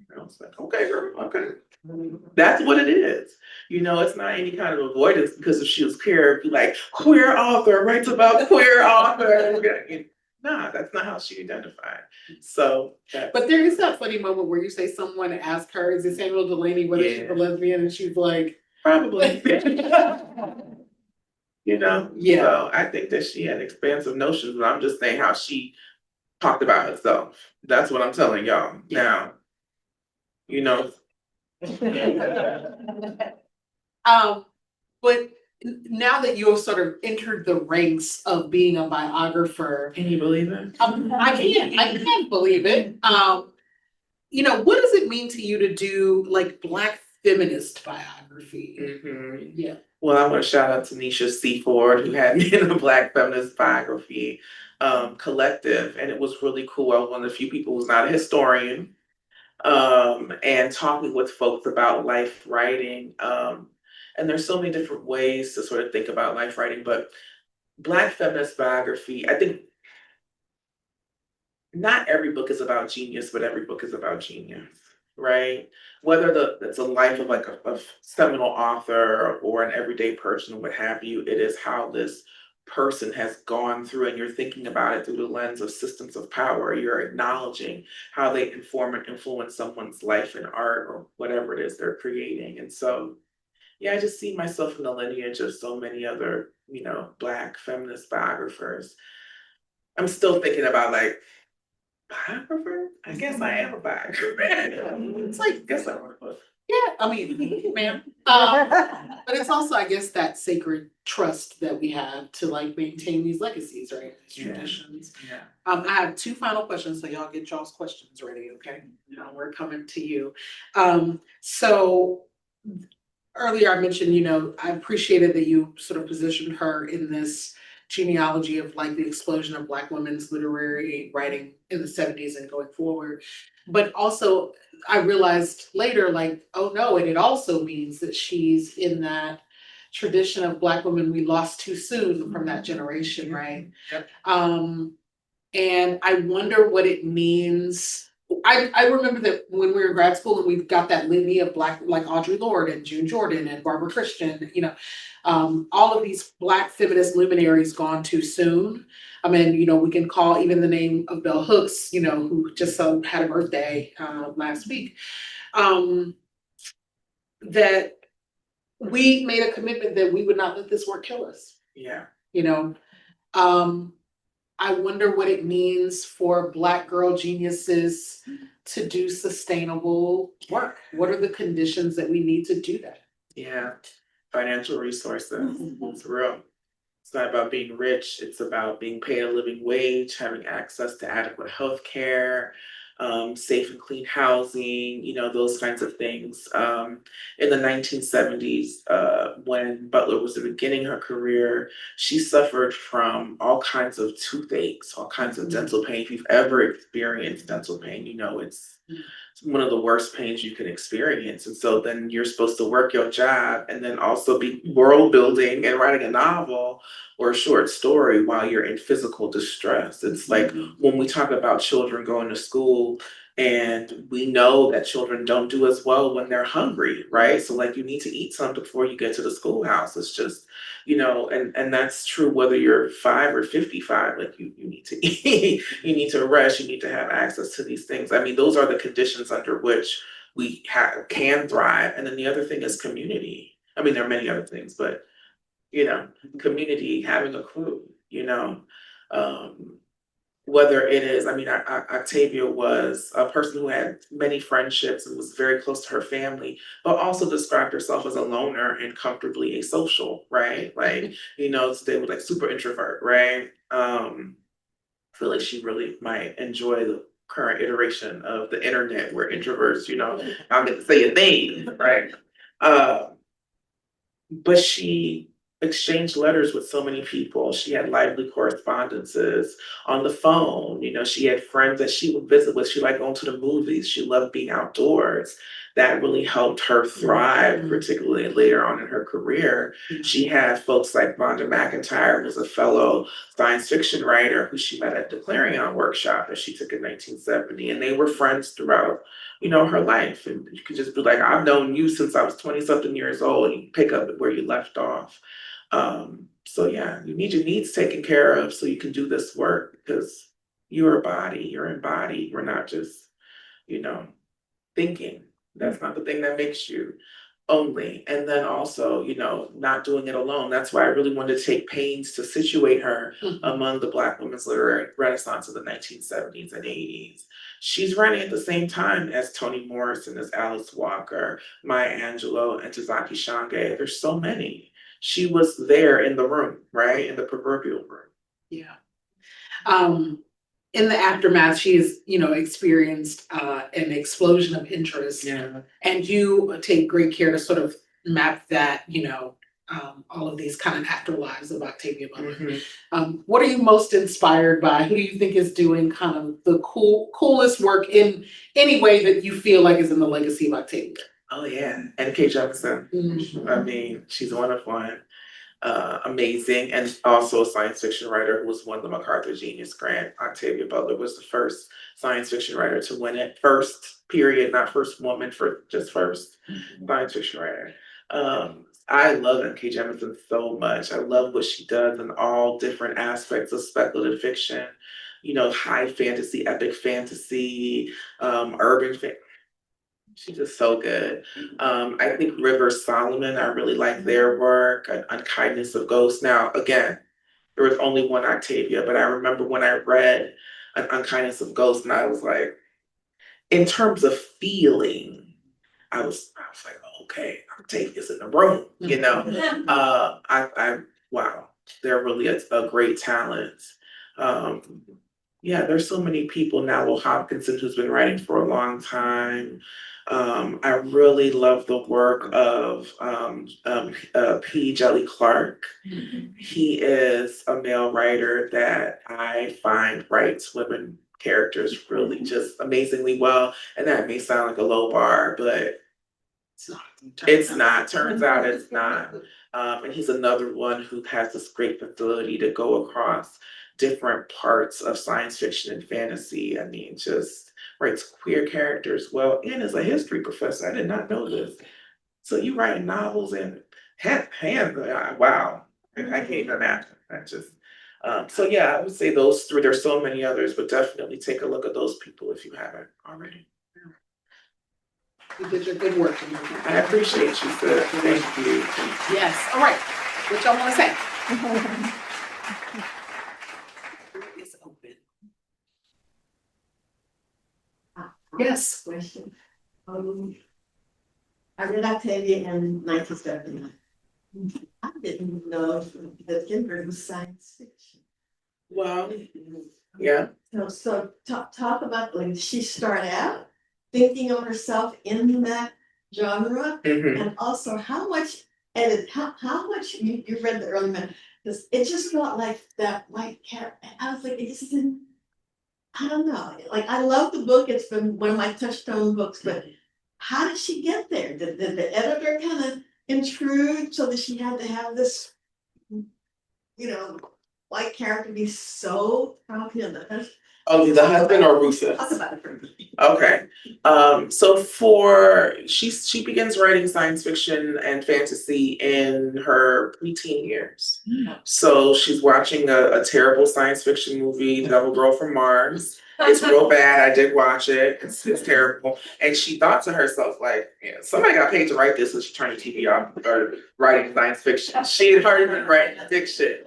And I was like, okay, girl, okay. That's what it is. You know, it's not any kind of avoidance because if she was queer, it'd be like, queer author, writes about queer author. Nah, that's not how she identified. So, but there is that funny moment where you say someone asked her, is it Samuel Delaney, whether she's a lesbian? And she's like, probably. You know? Yeah. So I think that she had expansive notions, but I'm just saying how she talked about herself. That's what I'm telling y'all. Yeah. Now, you know. But now that you've sort of entered the ranks of being a biographer, Can you believe it? I can't believe it. You know, what does it mean to you to do like Black feminist biography? Mm-hmm. Yeah. Well, I want to shout out to Nisha C. Ford, who had me in the Black Feminist Biography collective, and it was really cool. I was one of the few people who's not a historian, and talking with folks about life writing. And there's so many different ways to sort of think about life writing, but Black feminist biography, I think not every book is about genius, but every book is about genius, right? Whether it's a life of like a seminal author or an everyday person, what have you, it is how this person has gone through, and you're thinking about it through the lens of systems of power. You're acknowledging how they inform and influence someone's life in art or whatever it is they're creating. And so, yeah, I just see myself in the lineage of so many other, you know, Black feminist biographers. I'm still thinking about like, biographer? I guess I am a biographer. It's like, I guess I wrote a book. Yeah, I mean, ma'am. But it's also, I guess, that sacred trust that we have to like maintain these legacies, right? These traditions. Yeah. I have two final questions, so y'all get y'all's questions ready, okay? We're coming to you. So earlier I mentioned, you know, I appreciated that you sort of positioned her in this genealogy of like the explosion of Black women's literary writing in the 70s and going forward. But also I realized later, like, oh no, and it also means that she's in that tradition of Black women we lost too soon from that generation, right? Yep. And I wonder what it means. I remember that when we were in grad school and we got that litany of Black, like Audre Lorde and June Jordan and Barbara Christian, you know, all of these Black feminist luminaries gone too soon. I mean, you know, we can call even the name of Bell Hooks, you know, who just had a birthday last week. That we made a commitment that we would not let this work kill us. Yeah. You know, I wonder what it means for Black girl geniuses to do sustainable work. What are the conditions that we need to do that? Yeah. Financial resources. It's real. It's not about being rich. It's about being paid a living wage, having access to adequate health care, safe and clean housing, you know, those kinds of things. In the 1970s, when Butler was beginning her career, she suffered from all kinds of toothaches, all kinds of dental pain. If you've ever experienced dental pain, you know it's one of the worst pains you can experience. And so then you're supposed to work your job and then also be world building and writing a novel or a short story while you're in physical distress. It's like when we talk about children going to school, and we know that children don't do as well when they're hungry, right? So like you need to eat something before you get to the schoolhouse. It's just, you know, and that's true whether you're 5 or 55, like you need to eat, you need to rest, you need to have access to these things. I mean, those are the conditions under which we can thrive. And then the other thing is community. I mean, there are many other things, but you know, community, having a crew, you know, whether it is, I mean, Octavia was a person who had many friendships and was very close to her family, but also described herself as a loner and comfortably asocial, right? Like, you know, they were like super introvert, right? I feel like she really might enjoy the current iteration of the internet where introverts, you know, I don't get to say a name, right? But she exchanged letters with so many people. She had lively correspondences on the phone. You know, she had friends that she would visit with. She liked going to the movies. She loved being outdoors. That really helped her thrive, particularly later on in her career. She had folks like Vonda McIntyre, who was a fellow science fiction writer who she met at the Clarion workshop that she took in 1970. And they were friends throughout, you know, her life. And you could just be like, I've known you since I was 20 something years old. And you pick up where you left off. So yeah, you need your needs taken care of so you can do this work, because you're a body, you're embodied. We're not just, you know, thinking. That's not the thing that makes you only. And then also, you know, not doing it alone. That's why I really wanted to take pains to situate her among the Black women's literary renaissance of the 1970s and 80s. She's writing at the same time as Toni Morrison, as Alice Walker, Maya Angelou, and Tazaki Shange. There's so many. She was there in the room, right? In the proverbial room. Yeah. In the aftermath, she's, you know, experienced an explosion of interest. Yeah. And you take great care to sort of map that, you know, all of these kind of afterlives of Octavia Butler. What are you most inspired by? Who do you think is doing kind of the coolest work in any way that you feel like is in the legacy of Octavia? Oh yeah, and Kate Jefferson. I mean, she's a wonderful one. Amazing, and also a science fiction writer who was won the MacArthur Genius Grant. Octavia Butler was the first science fiction writer to win it. First, period, not first woman, for just first science fiction writer. I love N.K. Jemisin so much. I love what she does in all different aspects of speculative fiction. You know, high fantasy, epic fantasy, urban fantasy. She's just so good. I think River Solomon, I really like their work. Unkindness of Ghosts. Now, again, there was only one Octavia, but I remember when I read An Unkindness of Ghosts, and I was like, in terms of feeling, I was like, okay, Octavia's in the room, you know. Wow, they're really a great talent. Yeah, there's so many people now. Will Hopkinson, who's been writing for a long time. I really love the work of P. Jelly Clark. He is a male writer that I find writes women characters really just amazingly well. And that may sound like a low bar, but it's not. Turns out it's not. And he's another one who has this great facility to go across different parts of science fiction and fantasy. I mean, just writes queer characters well, and is a history professor. I did not know this. So you write novels and wow. I can't even imagine. So yeah, I would say those three. There's so many others, but definitely take a look at those people if you haven't already. You did your good work. I appreciate you, sir. Thank you. Yes. All right. What y'all want to say? It's open. Yes. Question. I read Octavia in 1979. I didn't know that Ginsberg was science fiction. Well, yeah. So talk about, like, did she start out thinking of herself in that genre? And also how much you read the early man, because it just felt like that white cat. I was like, it just didn't, I don't know. Like, I love the book. It's been one of my touchstone books, but how did she get there? Did the editor kind of intrude so that she had to have this, you know, white character be so properly on the hush? Oh, the husband or Rufus? Talk about it for me. Okay. So she begins writing science fiction and fantasy in her preteen years. So she's watching a terrible science fiction movie, Devil Girl from Mars. It's real bad. I did watch it. It's terrible. And she thought to herself, like, yeah, somebody got paid to write this, so she turned the TV off or writing science fiction. She had already been writing fiction.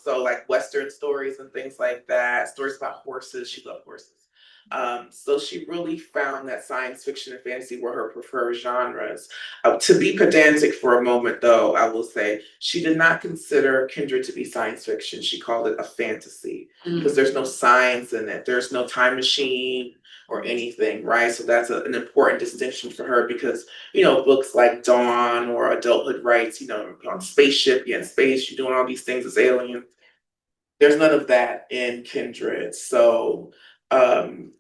So like Western stories and things like that, stories about horses. She loved horses. So she really found that science fiction and fantasy were her preferred genres. To be pedantic for a moment, though, I will say she did not consider Kindred to be science fiction. She called it a fantasy because there's no science in it. There's no time machine or anything, right? So that's an important distinction for her because, books like Dawn or Adulthood Rights, on spaceship, you're in space, you're doing all these things as aliens. There's none of that in Kindred. So um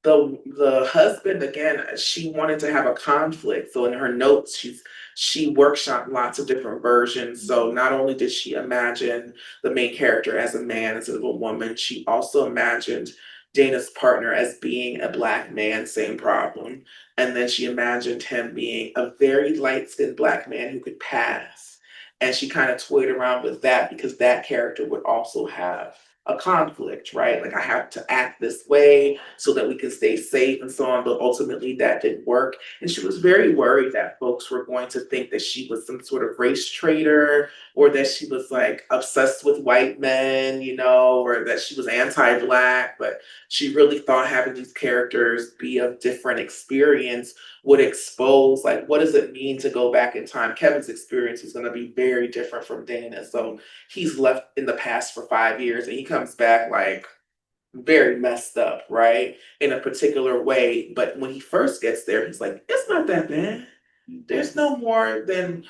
the husband, again, she wanted to have a conflict. So in her notes, she workshopped lots of different versions. So not only did she imagine the main character as a man instead of a woman, she also imagined Dana's partner as being a Black man, same problem. And then she imagined him being a very light-skinned Black man who could pass. And she kind of toyed around with that because that character would also have a conflict, right? Like I have to act this way so that we can stay safe and so on. But ultimately that didn't work. And she was very worried that folks were going to think that she was some sort of race traitor or that she was like obsessed with white men, or that she was anti-Black. But she really thought having these characters be of different experience would expose like what does it mean to go back in time. Kevin's experience is going to be very different from Dana. So he's left in the past for 5 years and he comes back like very messed up, right? In a particular way. But when he first gets there, he's like, it's not that bad. There's no more than,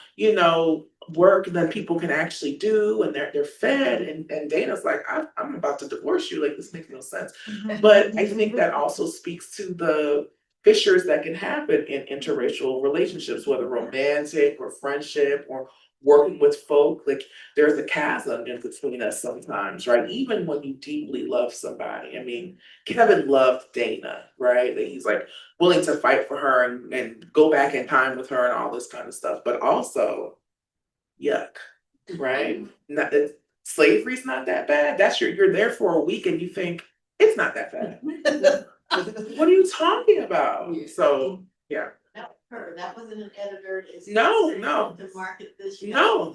work than people can actually do and they're fed. And Dana's like, I'm about to divorce you. Like, this makes no sense. But I think that also speaks to the fissures that can happen in interracial relationships, whether romantic or friendship or working with folk. Like, there's a chasm in between us sometimes, right? Even when you deeply love somebody. I mean, Kevin loved Dana, right? That he's like willing to fight for her and go back in time with her and all this kind of stuff. But also, yuck, right? Not, slavery's not that bad. You're there for a week and you think it's not that bad. What are you talking about? So yeah. That wasn't an editor. No. To market this. No.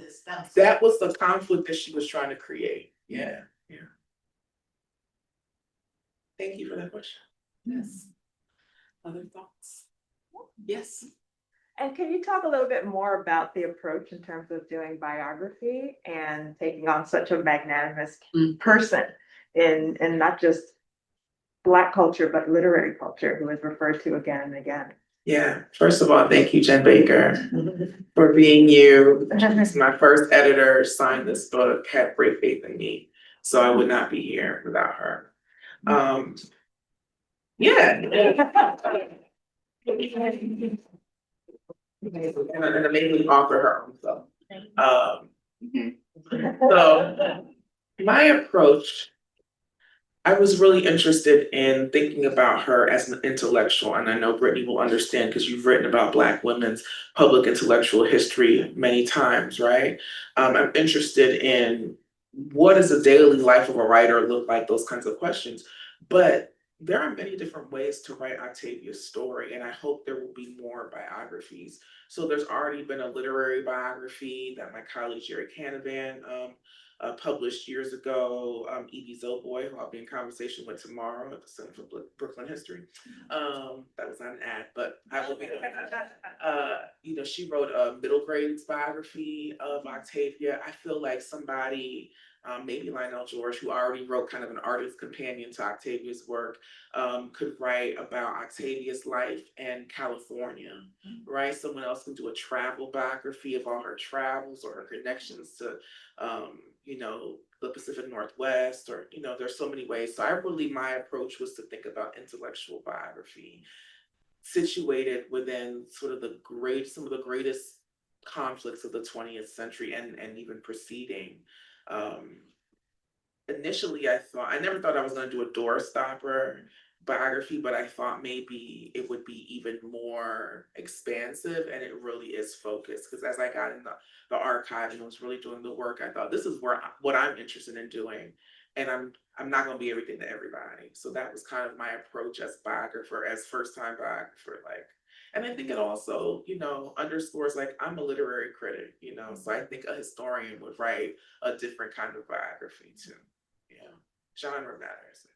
That was the conflict that she was trying to create. Yeah. Thank you for that question. Yes. Other thoughts? Yes. And can you talk a little bit more about the approach in terms of doing biography and taking on such a magnanimous person in not just Black culture, but literary culture, who is referred to again and again? Yeah. First of all, thank you, Jen Baker, for being you. She's my first editor, signed this book, had great faith in me. So I would not be here without her. Yeah. And an amazing author her own self. So my approach, I was really interested in thinking about her as an intellectual, and I know Brittney will understand because you've written about Black women's public intellectual history many times, right? I'm interested in what does the daily life of a writer look like, those kinds of questions. But there are many different ways to write Octavia's story, and I hope there will be more biographies. So there's already been a literary biography that my colleague Jerry Canavan published years ago. Evie Zoboy, who I'll be in conversation with tomorrow at the Center for Brooklyn History. That was not an ad, but I will be. She wrote a middle grade biography of Octavia. I feel like somebody, maybe Lionel George, who already wrote kind of an artist companion to Octavia's work, could write about Octavia's life in California, right? Someone else can do a travel biography of all her travels or her connections to, the Pacific Northwest, or, there's so many ways. So my approach was to think about intellectual biography situated within sort of some of the greatest conflicts of the 20th century and even preceding. Initially, I never thought I was going to do a doorstopper biography, but I thought maybe it would be even more expansive, and it really is focused. Because as I got in the archive and was really doing the work, I thought this is what I'm interested in doing, and I'm not going to be everything to everybody. So that was kind of my approach as biographer, as first time biographer, like. And I think it also, underscores like I'm a literary critic, so I think a historian would write a different kind of biography too. Genre matters.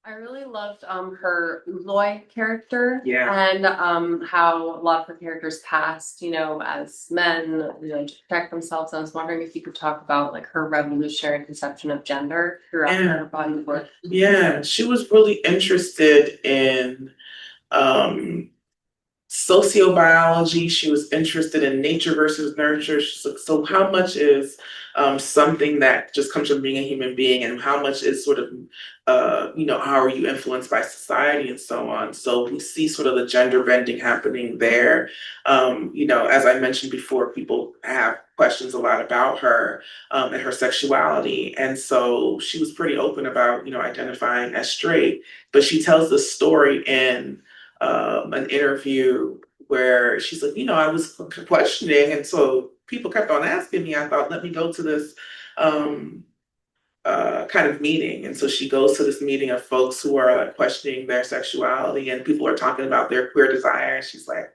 I really loved her Loy character. Yeah. And how a lot of her characters passed, as men, to protect themselves. I was wondering if you could talk about like her revolutionary conception of gender throughout Yeah. her body of work. Yeah, she was really interested in um sociobiology. She was interested in nature versus nurture. She's like, so how much is something that just comes from being a human being, and how much is sort of how are you influenced by society and so on. So we see sort of the gender bending happening there. As I mentioned before, people have questions a lot about her and her sexuality, and so she was pretty open about identifying as straight. But she tells this story in an interview where she's like, I was questioning, and so people kept on asking me. I thought, let me go to this kind of meeting, and so she goes to this meeting of folks who are like questioning their sexuality, and people are talking about their queer desire, and she's like,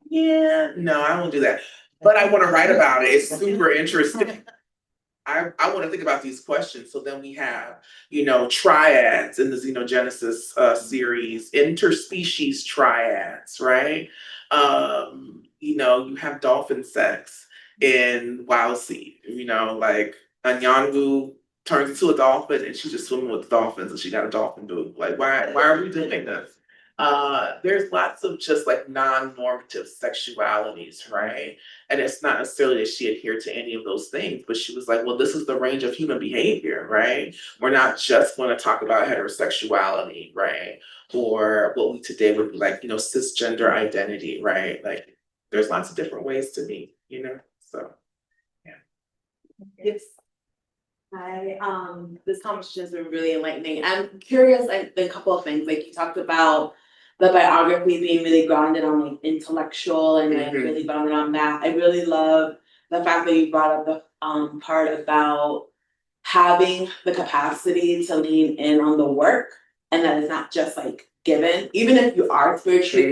yeah, no, I won't do that, but I want to write about it. It's super interesting. I want to think about these questions. So then we have, triads in the Xenogenesis series, interspecies triads, right? You have dolphin sex in Wild Sea, like Anyanwu turns into a dolphin and she's just swimming with dolphins and she got a dolphin boob. Like, why are we doing this? There's lots of just like non-normative sexualities, right? And it's not necessarily that she adhered to any of those things, but she was like, well, this is the range of human behavior, right? We're not just going to talk about heterosexuality, right? Or what we today would be like, cisgender identity, right? Like there's lots of different ways to be, so yeah. Yes. This conversation has been really enlightening. I'm curious, a couple of things. Like you talked about the biography being really grounded on like intellectual and like really grounded on that. I really love the fact that you brought up the part about having the capacity to lean in on the work and that it's not just like given, even if you are spiritually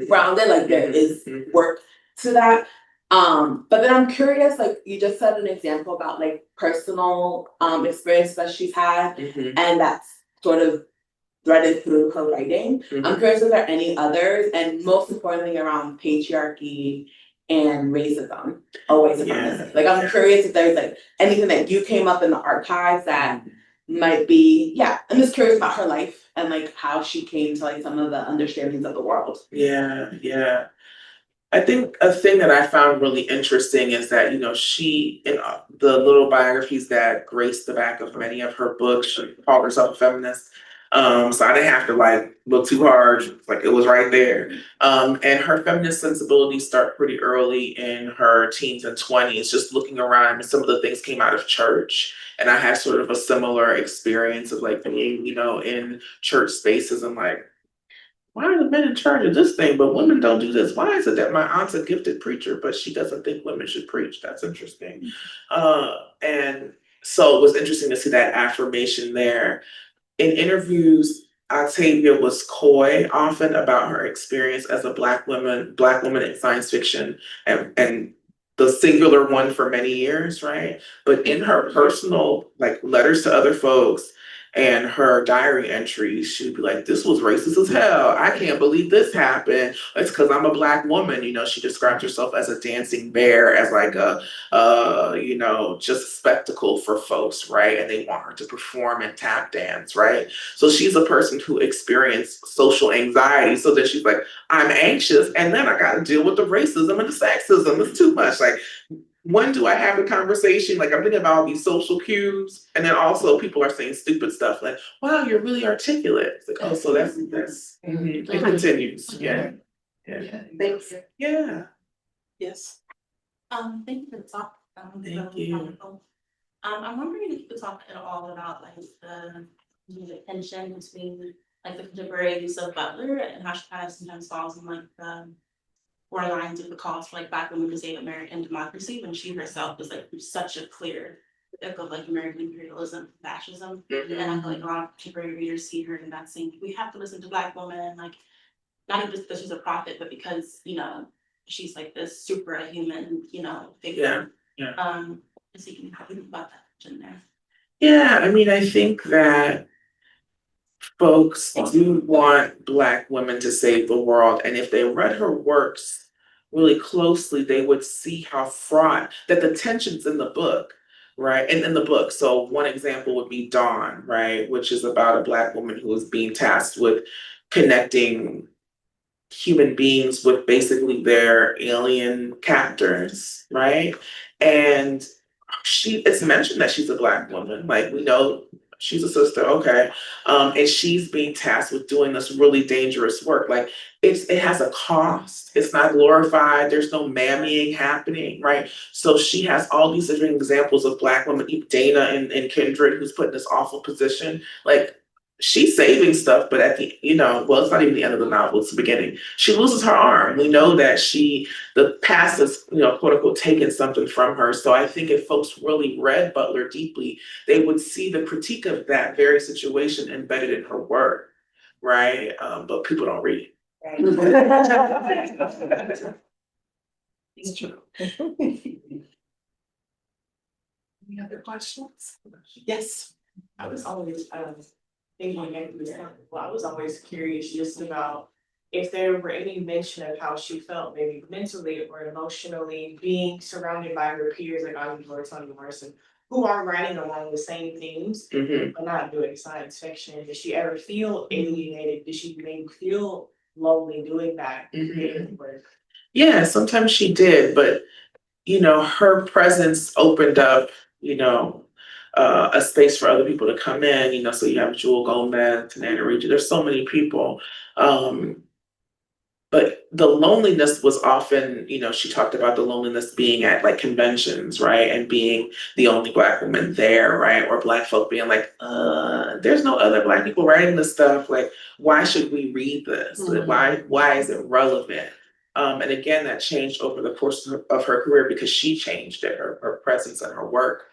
grounded, like there is work to that. But then I'm curious, like you just said an example about like personal experience that she's had, and that's sort of threaded through her writing. I'm curious if there are any others, and most importantly around patriarchy and racism or white supremacy. Like I'm curious if there's like anything that you came up in the archives that might be, I'm just curious about her life and like how she came to like some of the understandings of the world. Yeah. I think a thing that I found really interesting is that, she, in the little biographies that grace the back of many of her books, she called herself a feminist. So I didn't have to like look too hard, like it was right there. And her feminist sensibilities start pretty early in her teens and 20s, just looking around, and some of the things came out of church. And I had sort of a similar experience of like being, in church spaces and like, why are the men in charge of this thing, but women don't do this? Why is it that my aunt's a gifted preacher, but she doesn't think women should preach? That's interesting. And so it was interesting to see that affirmation there. In interviews, Octavia was coy often about her experience as a black woman in science fiction, and the singular one for many years, right? But in her personal like letters to other folks and her diary entries, she'd be like, this was racist as hell. I can't believe this happened. It's because I'm a black woman. She described herself as a dancing bear, as like a just a spectacle for folks, right? And they want her to perform and tap dance, right? So she's a person who experienced social anxiety. So then she's like, I'm anxious, and then I got to deal with the racism and the sexism. It's too much. Like, when do I have a conversation? Like, I'm thinking about all these social cues, and then also people are saying stupid stuff like, "Wow, you're really articulate." It's like, oh, so that's it continues. Yeah. Thanks. Yeah. Yes. Thank you for the talk. Thank you. I'm wondering if you could talk at all about like the tension between like the contemporary use of Butler and how she kind of sometimes falls in like the borderlines of the cause for like Black women to save American democracy when she herself was like such a clear of like American imperialism, fascism. And I feel like a lot of contemporary readers see her in that saying, we have to listen to Black women, like not even just because she's a prophet, but because, she's like this superhuman, figure. So you can think about that in there. Yeah, I mean, I think that folks do want Black women to save the world, and if they read her works really closely, they would see how fraught that the tensions in the book, right? And in the book, so one example would be Dawn, right, which is about a Black woman who is being tasked with connecting human beings with basically their alien captors, right? And it's mentioned that she's a Black woman, like we know she's a sister, okay. And she's being tasked with doing this really dangerous work. Like it has a cost. It's not glorified. There's no mammying happening, right? So she has all these different examples of Black women, Dana and Kindred, who's put in this awful position. Like she's saving stuff, but at the, well, it's not even the end of the novel, it's the beginning. She loses her arm. We know that the past has, quote unquote, taken something from her. So I think if folks really read Butler deeply, they would see the critique of that very situation embedded in her work, right? But people don't read. It's true. Any other questions? Yes. I was always thinking maybe this time, well, I was always curious just about if there were any mention of how she felt maybe mentally or emotionally being surrounded by her peers like Ivy or Toni Morrison, who are writing along the same themes, but not doing science fiction. Did she ever feel alienated? Did she maybe feel lonely doing that creative work? Yeah, sometimes she did, but her presence opened up, a space for other people to come in, so you have Jewel Gomez, Tanana Regis, there's so many people. But the loneliness was often, she talked about the loneliness being at like conventions, right? And being the only Black woman there, right? Or Black folk being like, there's no other Black people writing this stuff. Like, why should we read this? Why is it relevant? And again, that changed over the course of her career because she changed it, her presence and her work.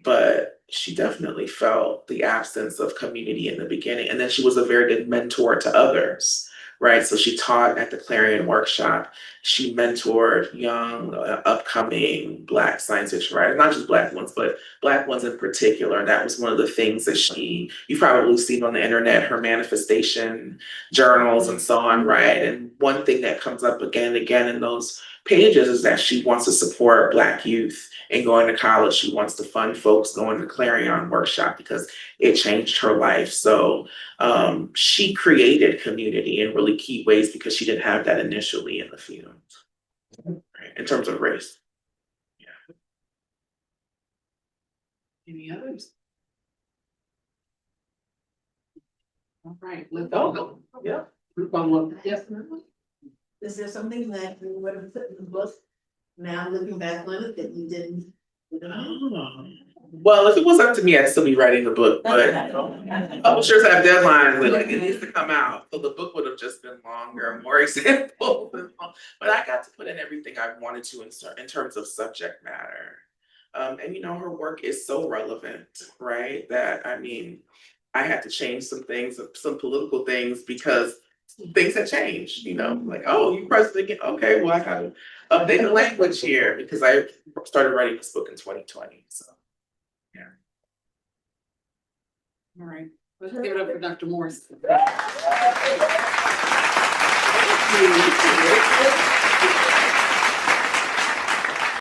But she definitely felt the absence of community in the beginning. And then she was a very good mentor to others, right? So she taught at the Clarion Workshop. She mentored young, upcoming Black science fiction writers, not just Black ones, but Black ones in particular. And that was one of the things that you've probably seen on the internet, her manifestation journals and so on, right? And one thing that comes up again and again in those pages is that she wants to support Black youth in going to college. She wants to fund folks going to Clarion Workshop because it changed her life. So she created community in really key ways because she didn't have that initially in the field, right? In terms of race. Yeah. Any others? All right, let's go. Yeah. Yes. Is there something that you would have put in the book, now looking back on it, that you didn't? Well, if it was up to me, I'd still be writing the book, but publishers have deadlines, like it needs to come out. So the book would have just been longer, more examples. But I got to put in everything I wanted to in terms of subject matter. And her work is so relevant, right? That I had to change some things, some political things because things had changed, like, oh, you president again. Okay, well, I gotta update the language here because I started writing this book in 2020. So yeah. All right, let's give it up for Dr. Morris. Thank you.